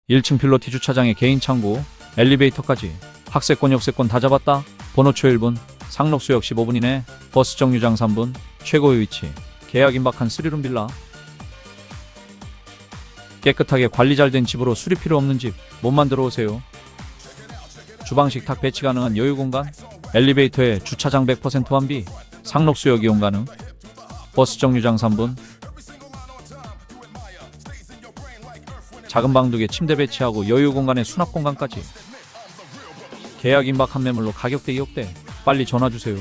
1층 필로티 주차장에 개인 창구, 엘리베이터까지. 학세권, 역세권 다 잡았다. 번호초 1분, 상록수역 15분 이내, 버스 정류장 3분, 최고의 위치. 계약 임박한 3룸 빌라. 깨끗하게 관리 잘 된 집으로 수리 필요 없는 집, 몸만 들어오세요. 주방 식탁 배치 가능한 여유 공간, 엘리베이터에 주차장 100% 완비, 상록수역 이용 가능, 버스 정류장 3분, 작은 방 2개 침대 배치하고 여유 공간에 수납 공간까지. 계약 임박한 매물로 가격대 2억대. 빨리 전화주세요.